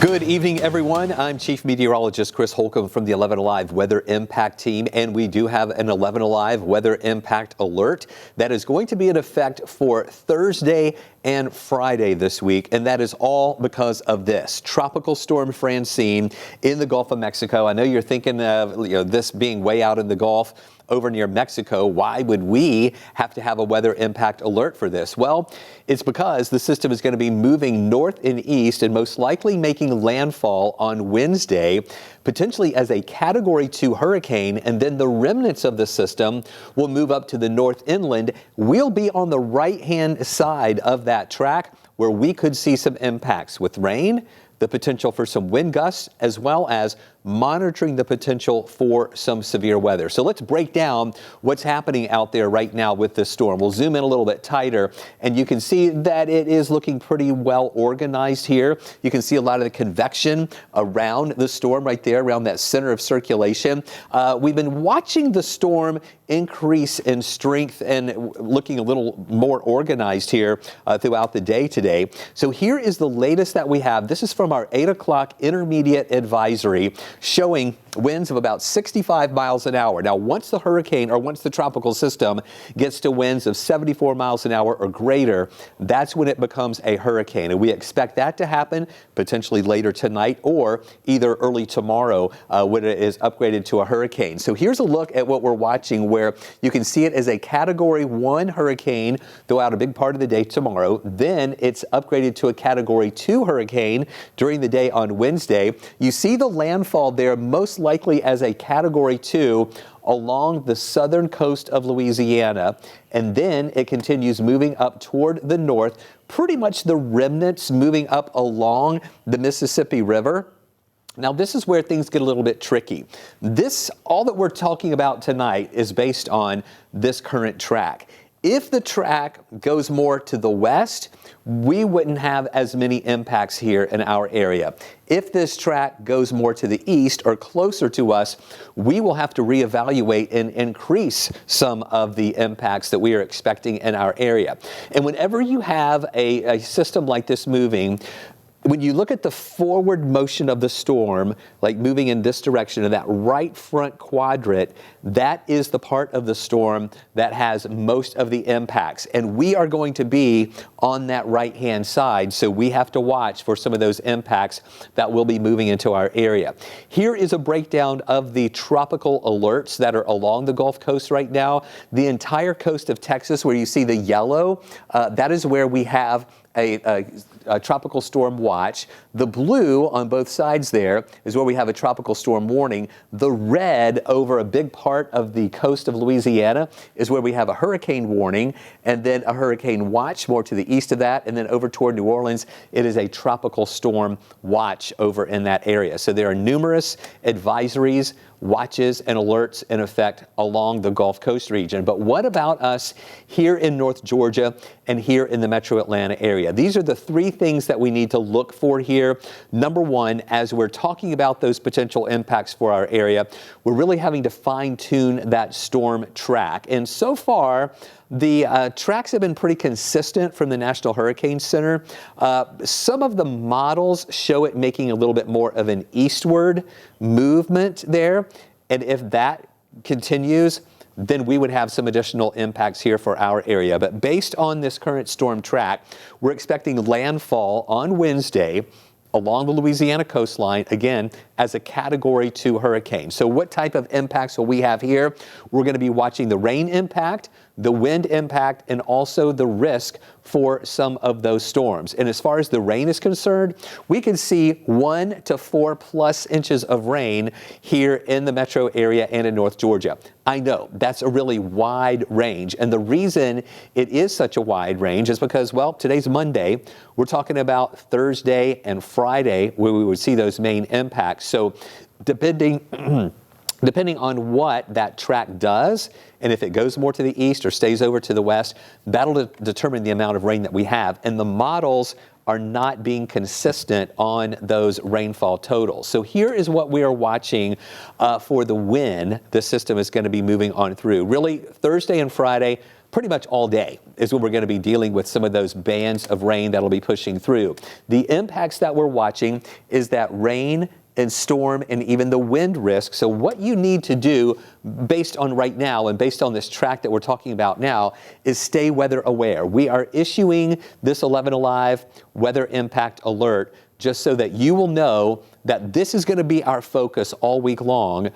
Good evening, everyone. I'm Chief Meteorologist Chris Holcomb from the 11Alive Weather Impact Team, and we do have an 11Alive Weather Impact Alert that is going to be in effect for Thursday and Friday this week, and that is all because of this Tropical Storm Francine in the Gulf of Mexico. I know you're thinking of this being way out in the Gulf over near Mexico. Why would we have to have a weather impact alert for this? Well, it's because the system is going to be moving north and east and most likely making landfall on Wednesday, potentially as a Category 2 hurricane, and then the remnants of the system will move up to the north inland. We'll be on the right-hand side of that track where we could see some impacts with rain, the potential for some wind gusts, as well as monitoring the potential for some severe weather. So let's break down what's happening out there right now with this storm. We'll zoom in a little bit tighter, and you can see that it is looking pretty well organized here. You can see a lot of the convection around the storm right there, around that center of circulation. We've been watching the storm increase in strength and looking a little more organized here throughout the day today. So here is the latest that we have. This is from our 8 o'clock intermediate advisory, showing winds of about 65 miles an hour. Now, once the hurricane or once the tropical system gets to winds of 74 miles an hour or greater, that's when it becomes a hurricane. And we expect that to happen potentially later tonight or either early tomorrow when it is upgraded to a hurricane. So here's a look at what we're watching, where you can see it as a Category 1 hurricane throughout a big part of the day tomorrow. Then it's upgraded to a Category 2 hurricane during the day on Wednesday. You see the landfall there most likely as a Category 2 along the southern coast of Louisiana, and then it continues moving up toward the north, pretty much the remnants moving up along the Mississippi River. Now, this is where things get a little bit tricky. All that we're talking about tonight is based on this current track. If the track goes more to the west, we wouldn't have as many impacts here in our area. If this track goes more to the east or closer to us, we will have to reevaluate and increase some of the impacts that we are expecting in our area. And whenever you have a system like this moving, when you look at the forward motion of the storm, like moving in this direction, in that right front quadrant, that is the part of the storm that has most of the impacts. And we are going to be on that right-hand side, so we have to watch for some of those impacts that will be moving into our area. Here is a breakdown of the tropical alerts that are along the Gulf Coast right now. The entire coast of Texas, where you see the yellow, that is where we have a tropical storm watch. The blue on both sides there is where we have a tropical storm warning. The red over a big part of the coast of Louisiana is where we have a hurricane warning, and then a hurricane watch more to the east of that, and then over toward New Orleans, it is a tropical storm watch over in that area. So there are numerous advisories, watches, and alerts in effect along the Gulf Coast region. But what about us here in North Georgia and here in the metro Atlanta area? These are the three things that we need to look for here. Number one, as we're talking about those potential impacts for our area, we're really having to fine-tune that storm track. And so far, the tracks have been pretty consistent from the National Hurricane Center. Some of the models show it making a little bit more of an eastward movement there. And if that continues, then we would have some additional impacts here for our area. But based on this current storm track, we're expecting landfall on Wednesday along the Louisiana coastline, again, as a Category 2 hurricane. So what type of impacts will we have here? We're going to be watching the rain impact, the wind impact, and also the risk for some of those storms. And as far as the rain is concerned, we can see 1 to 4+ inches of rain here in the metro area and in North Georgia. I know that's a really wide range. And the reason it is such a wide range is because, well, today's Monday. We're talking about Thursday and Friday where we would see those main impacts. So depending on what that track does, and if it goes more to the east or stays over to the west, that'll determine the amount of rain that we have. And the models are not being consistent on those rainfall totals. So here is what we are watching for the when the system is going to be moving on through. Really, Thursday and Friday, pretty much all day is when we're going to be dealing with some of those bands of rain that'll be pushing through. The impacts that we're watching is that rain and storm and even the wind risk. So what you need to do based on right now and based on this track that we're talking about now is stay weather aware. We are issuing this 11Alive weather impact alert just so that you will know that this is going to be our focus all week long.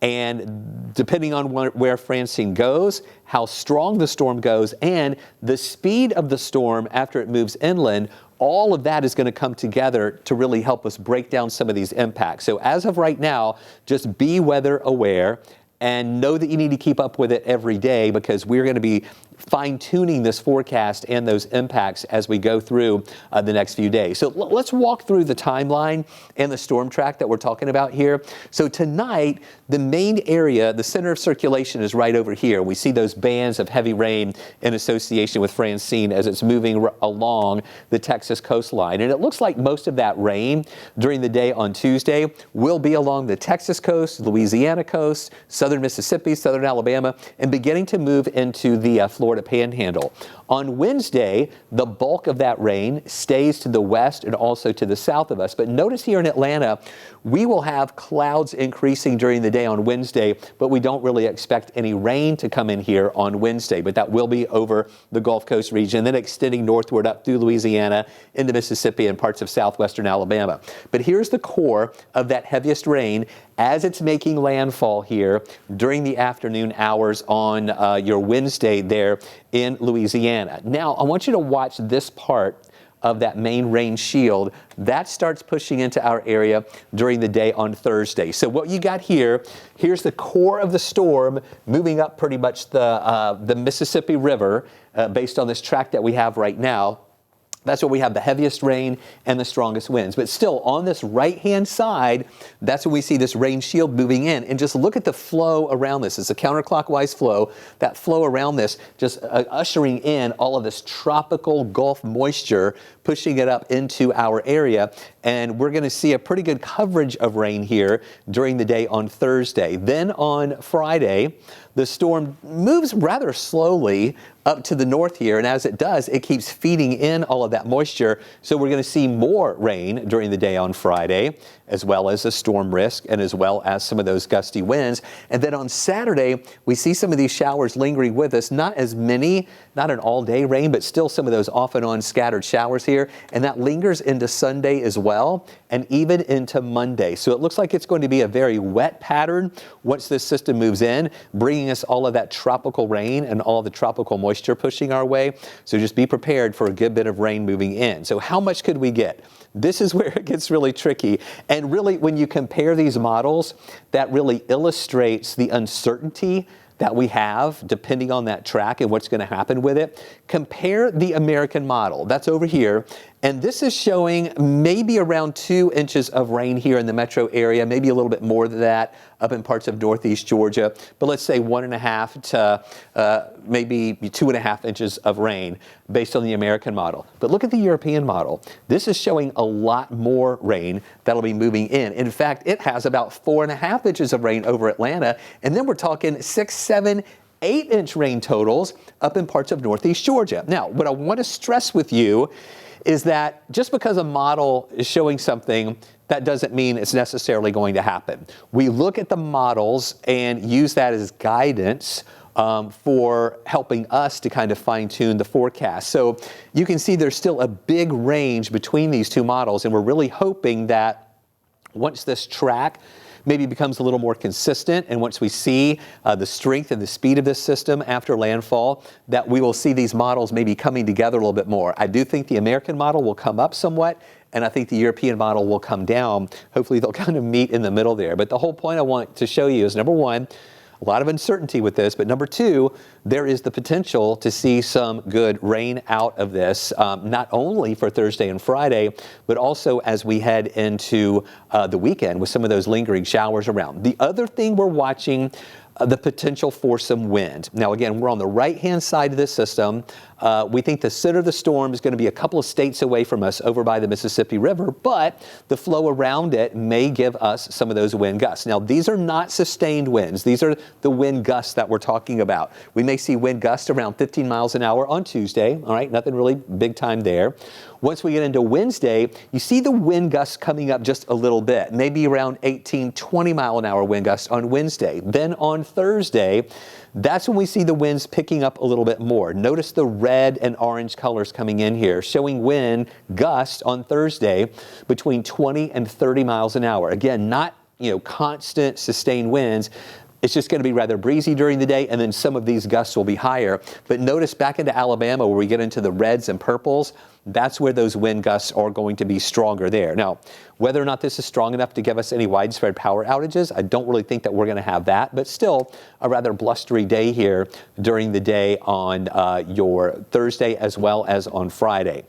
And depending on where Francine goes, how strong the storm goes, and the speed of the storm after it moves inland, all of that is going to come together to really help us break down some of these impacts. So as of right now, just be weather aware and know that you need to keep up with it every day, because we're going to be fine-tuning this forecast and those impacts as we go through the next few days. So let's walk through the timeline and the storm track that we're talking about here. So tonight, the main area, the center of circulation is right over here. We see those bands of heavy rain in association with Francine as it's moving along the Texas coastline. And it looks like most of that rain during the day on Tuesday will be along the Texas coast, Louisiana coast, southern Mississippi, southern Alabama, and beginning to move into the Florida Panhandle. On Wednesday, the bulk of that rain stays to the west and also to the south of us. But notice here in Atlanta, we will have clouds increasing during the day on Wednesday, but we don't really expect any rain to come in here on Wednesday. But that will be over the Gulf Coast region, then extending northward up through Louisiana into Mississippi and parts of southwestern Alabama. But here's the core of that heaviest rain as it's making landfall here during the afternoon hours on your Wednesday there in Louisiana. Now, I want you to watch this part of that main rain shield. That starts pushing into our area during the day on Thursday. So what you got here, here's the core of the storm moving up pretty much the Mississippi River based on this track that we have right now. That's where we have the heaviest rain and the strongest winds. But still, on this right-hand side, that's when we see this rain shield moving in. And just look at the flow around this. It's a counterclockwise flow. That flow around this just ushering in all of this tropical Gulf moisture, pushing it up into our area. And we're going to see a pretty good coverage of rain here during the day on Thursday. Then on Friday, the storm moves rather slowly up to the north here, and as it does, it keeps feeding in all of that moisture. So we're going to see more rain during the day on Friday, as well as a storm risk and as well as some of those gusty winds. And then on Saturday, we see some of these showers lingering with us. Not as many, not an all-day rain, but still some of those off and on scattered showers here. And that lingers into Sunday as well, and even into Monday. So it looks like it's going to be a very wet pattern once this system moves in, bringing us all of that tropical rain and all of the tropical moisture pushing our way. So just be prepared for a good bit of rain moving in. So how much could we get? This is where it gets really tricky. And really, when you compare these models, that really illustrates the uncertainty that we have depending on that track and what's going to happen with it. Compare the American model. That's over here. And this is showing maybe around 2 inches of rain here in the metro area, maybe a little bit more than that up in parts of northeast Georgia. But let's say 1.5 to maybe 2.5 inches of rain based on the American model. But look at the European model. This is showing a lot more rain that'll be moving in. In fact, it has about 4.5 inches of rain over Atlanta. And then we're talking 6, 7, 8-inch rain totals up in parts of northeast Georgia. Now, what I want to stress with you is that just because a model is showing something, that doesn't mean it's necessarily going to happen. We look at the models and use that as guidance for helping us to kind of fine-tune the forecast. So you can see there's still a big range between these two models, and we're really hoping that once this track maybe becomes a little more consistent, and once we see the strength and the speed of this system after landfall, that we will see these models maybe coming together a little bit more. I do think the American model will come up somewhat, and I think the European model will come down. Hopefully they'll kind of meet in the middle there. But the whole point I want to show you is, number one, a lot of uncertainty with this, but number two, there is the potential to see some good rain out of this, not only for Thursday and Friday, but also as we head into the weekend with some of those lingering showers around. The other thing we're watching the potential for some wind. Now, again, we're on the right-hand side of this system. We think the center of the storm is going to be a couple of states away from us over by the Mississippi River, but the flow around it may give us some of those wind gusts. Now, these are not sustained winds. These are the wind gusts that we're talking about. We may see wind gusts around 15 miles an hour on Tuesday. All right, nothing really big time there. Once we get into Wednesday, you see the wind gusts coming up just a little bit, maybe around 18, 20 mile an hour wind gusts on Wednesday. Then on Thursday, that's when we see the winds picking up a little bit more. Notice the red and orange colors coming in here, showing wind gusts on Thursday between 20 and 30 miles an hour. Again, not, constant sustained winds. It's just going to be rather breezy during the day, and then some of these gusts will be higher. But notice back into Alabama where we get into the reds and purples, that's where those wind gusts are going to be stronger there. Now, whether or not this is strong enough to give us any widespread power outages, I don't really think that we're going to have that, but still a rather blustery day here during the day on your Thursday as well as on Friday.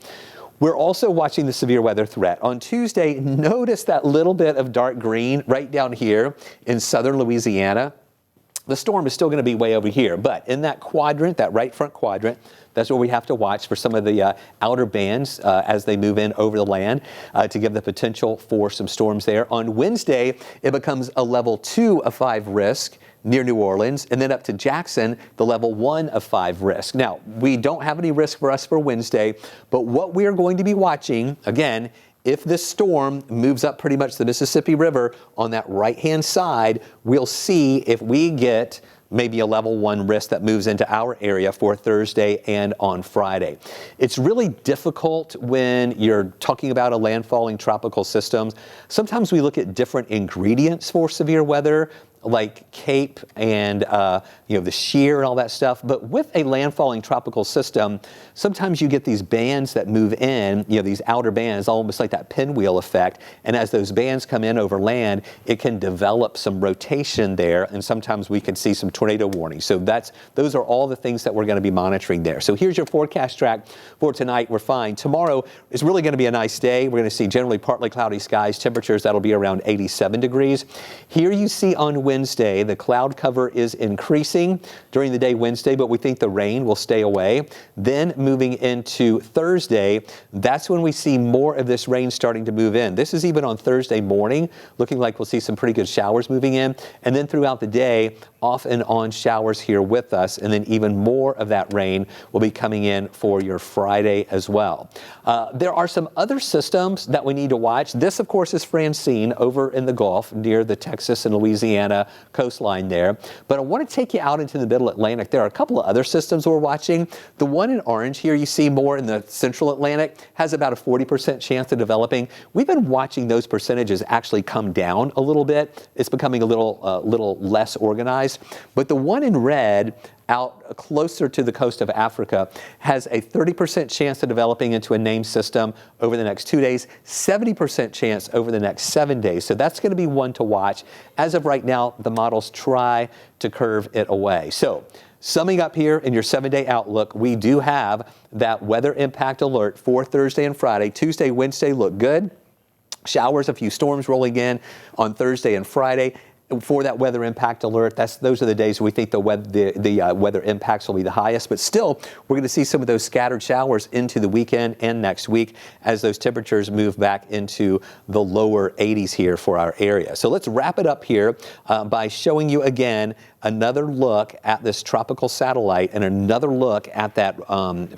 We're also watching the severe weather threat. On Tuesday, notice that little bit of dark green right down here in southern Louisiana. The storm is still going to be way over here, but in that quadrant, that right front quadrant, that's where we have to watch for some of the outer bands as they move in over the land to give the potential for some storms there. On Wednesday, it becomes a level 2 of 5 risk near New Orleans, and then up to Jackson, the level 1 of 5 risk. Now, we don't have any risk for us for Wednesday, but what we are going to be watching, again, if this storm moves up pretty much the Mississippi River on that right-hand side, we'll see if we get maybe a level 1 risk that moves into our area for Thursday and on Friday. It's really difficult when you're talking about a landfalling tropical system. Sometimes we look at different ingredients for severe weather, like CAPE and the shear and all that stuff. But with a landfalling tropical system, sometimes you get these bands that move in, these outer bands, almost like that pinwheel effect. And as those bands come in over land, it can develop some rotation there, and sometimes we can see some tornado warnings. So those are all the things that we're going to be monitoring there. So here's your forecast track for tonight. We're fine. Tomorrow is really going to be a nice day. We're going to see generally partly cloudy skies, temperatures that'll be around 87 degrees. Here you see on Wednesday, the cloud cover is increasing during the day Wednesday, but we think the rain will stay away. Then moving into Thursday, that's when we see more of this rain starting to move in. This is even on Thursday morning, looking like we'll see some pretty good showers moving in. And then throughout the day, off and on showers here with us, and then even more of that rain will be coming in for your Friday as well. There are some other systems that we need to watch. This, of course, is Francine over in the Gulf near the Texas and Louisiana coastline there. But I want to take you out into the middle Atlantic. There are a couple of other systems we're watching. The one in orange here you see more in the central Atlantic has about a 40% chance of developing. We've been watching those percentages actually come down a little bit. It's becoming a little less organized. But the one in red out closer to the coast of Africa has a 30% chance of developing into a named system over the next 2 days, 70% chance over the next 7 days. So that's going to be one to watch. As of right now, the models try to curve it away. So summing up here in your 7-day outlook, we do have that weather impact alert for Thursday and Friday. Tuesday, Wednesday look good. Showers, a few storms rolling in on Thursday and Friday. For that weather impact alert, those are the days we think the weather impacts will be the highest. But still, we're going to see some of those scattered showers into the weekend and next week as those temperatures move back into the lower 80s here for our area. So let's wrap it up here by showing you again another look at this tropical satellite and another look at that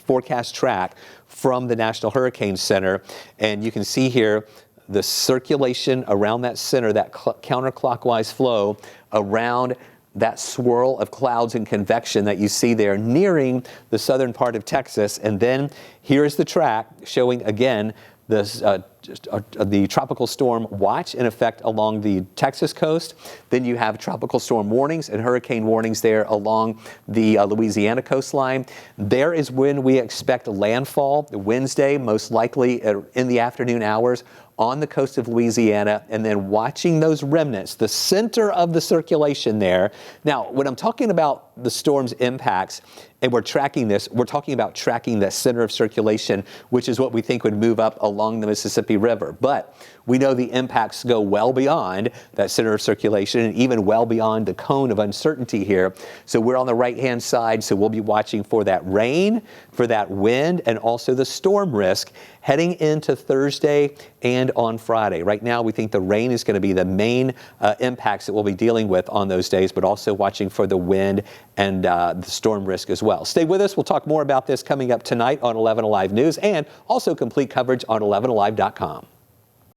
forecast track from the National Hurricane Center. And you can see here the circulation around that center, that counterclockwise flow around that swirl of clouds and convection that you see there nearing the southern part of Texas. And then here's the track showing again this, the tropical storm watch in effect along the Texas coast. Then you have tropical storm warnings and hurricane warnings there along the Louisiana coastline. There is when we expect landfall Wednesday, most likely in the afternoon hours on the coast of Louisiana, and then watching those remnants, the center of the circulation there. Now, when I'm talking about the storm's impacts, and we're tracking this, we're talking about tracking that center of circulation, which is what we think would move up along the Mississippi River. But we know the impacts go well beyond that center of circulation and even well beyond the cone of uncertainty here. So we're on the right-hand side, so we'll be watching for that rain, for that wind, and also the storm risk heading into Thursday and on Friday. Right now, we think the rain is going to be the main impacts that we'll be dealing with on those days, but also watching for the wind and the storm risk as well. Stay with us. We'll talk more about this coming up tonight on 11 Alive News and also complete coverage on 11alive.com.